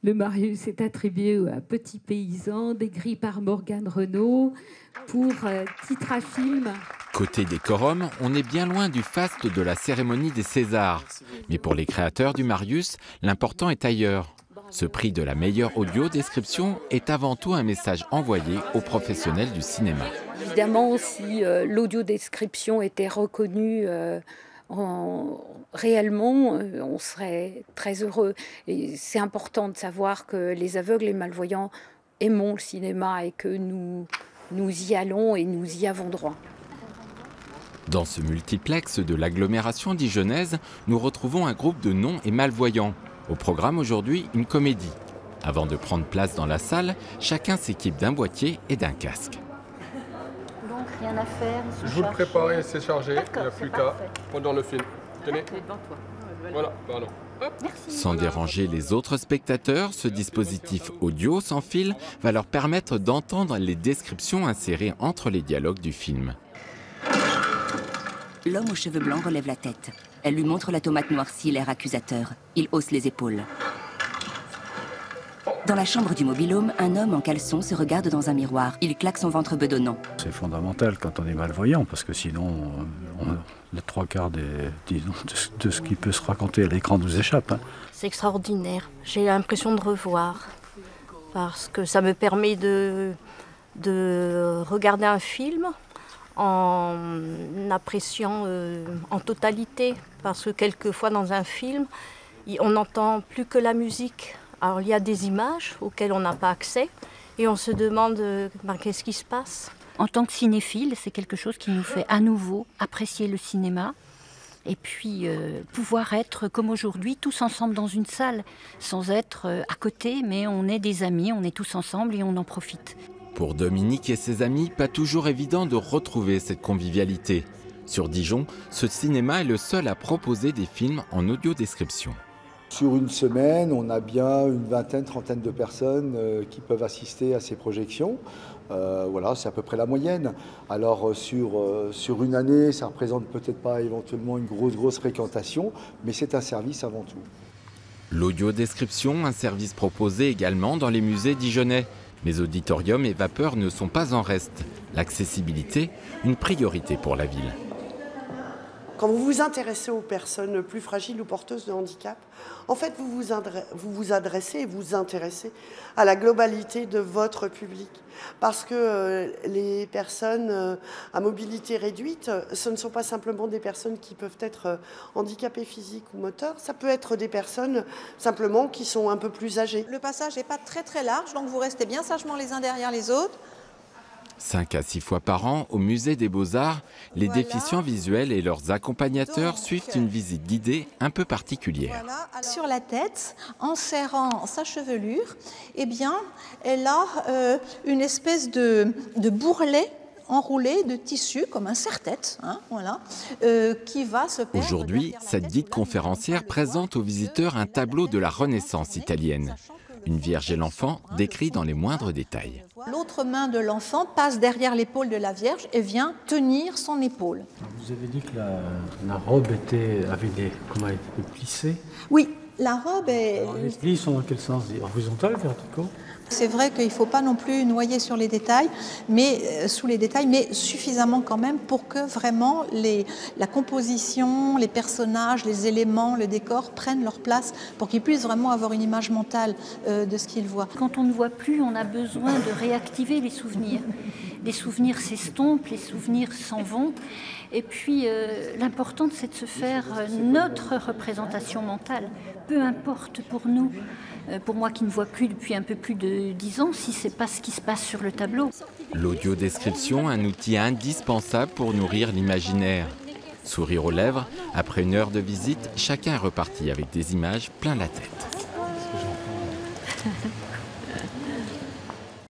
Le Marius est attribué à Petit Paysan, décrit par Morgane Renaud pour Titrafilm. Côté décorum, on est bien loin du faste de la cérémonie des Césars. Mais pour les créateurs du Marius, l'important est ailleurs. Ce prix de la meilleure audio-description est avant tout un message envoyé aux professionnels du cinéma. Évidemment, si l'audio-description était reconnue réellement, on serait très heureux. Et c'est important de savoir que les aveugles et malvoyants aimons le cinéma et que nous y allons et nous y avons droit. Dans ce multiplex de l'agglomération dijonnaise, nous retrouvons un groupe de non- et malvoyants. Au programme aujourd'hui, une comédie. Avant de prendre place dans la salle, chacun s'équipe d'un boîtier et d'un casque. Donc rien à faire. Je vous le préparez, c'est chargé, il n'y a plus qu'à pendant le film. Tenez. Voilà, pardon. Hop. Sans déranger les autres spectateurs, ce dispositif audio sans fil va leur permettre d'entendre les descriptions insérées entre les dialogues du film. L'homme aux cheveux blancs relève la tête. Elle lui montre la tomate noircie, l'air accusateur. Il hausse les épaules. Dans la chambre du mobil-home, un homme en caleçon se regarde dans un miroir. Il claque son ventre bedonnant. C'est fondamental quand on est malvoyant, parce que sinon, les trois quarts de ce qui peut se raconter à l'écran nous échappe. Hein. C'est extraordinaire. J'ai l'impression de revoir. Parce que ça me permet de regarder un film en appréciant en totalité. Parce que quelquefois dans un film, on n'entend plus que la musique. Alors il y a des images auxquelles on n'a pas accès et on se demande qu'est-ce qui se passe. En tant que cinéphile, c'est quelque chose qui nous fait à nouveau apprécier le cinéma et puis pouvoir être comme aujourd'hui tous ensemble dans une salle, sans être à côté, mais on est des amis, on est tous ensemble et on en profite. Pour Dominique et ses amis, pas toujours évident de retrouver cette convivialité. Sur Dijon, ce cinéma est le seul à proposer des films en audio-description. Sur une semaine, on a bien une vingtaine, trentaine de personnes qui peuvent assister à ces projections. Voilà, c'est à peu près la moyenne. Alors sur une année, ça ne représente peut-être pas éventuellement une grosse fréquentation, mais c'est un service avant tout. L'audio-description, un service proposé également dans les musées dijonnais. Mais auditorium et vapeur ne sont pas en reste. L'accessibilité, une priorité pour la ville. Quand vous vous intéressez aux personnes plus fragiles ou porteuses de handicap, en fait, vous vous adressez et vous intéressez à la globalité de votre public. Parce que les personnes à mobilité réduite, ce ne sont pas simplement des personnes qui peuvent être handicapées physiques ou moteurs, ça peut être des personnes simplement qui sont un peu plus âgées. Le passage n'est pas très large, donc vous restez bien sagement les uns derrière les autres. 5 à 6 fois par an, au musée des Beaux-Arts, les déficients visuels et leurs accompagnateurs suivent une visite guidée un peu particulière. Voilà. Sur la tête, en serrant sa chevelure, eh bien, elle a une espèce de bourrelet enroulé de tissu, comme un serre-tête, hein, voilà, qui va se perdre. Aujourd'hui, cette guide conférencière présente aux visiteurs un tableau de la Renaissance italienne. Une Vierge et l'enfant décrit dans les moindres détails. L'autre main de l'enfant passe derrière l'épaule de la Vierge et vient tenir son épaule. Vous avez dit que la robe avait des plissés. Oui, la robe est... Alors, les plis sont dans quel sens? Horizontaux, verticaux? C'est vrai qu'il ne faut pas non plus noyer sur les détails, sous les détails, mais suffisamment quand même pour que vraiment la composition, les personnages, les éléments, le décor prennent leur place pour qu'ils puissent vraiment avoir une image mentale de ce qu'ils voient. Quand on ne voit plus, on a besoin de réactiver les souvenirs. Les souvenirs s'estompent, les souvenirs s'en vont. Et puis, l'important, c'est de se faire notre représentation mentale. Peu importe pour nous, pour moi qui ne vois plus depuis un peu plus de 10 ans, si ce n'est pas ce qui se passe sur le tableau. L'audio-description, un outil indispensable pour nourrir l'imaginaire. Sourire aux lèvres, après une heure de visite, chacun est reparti avec des images plein la tête.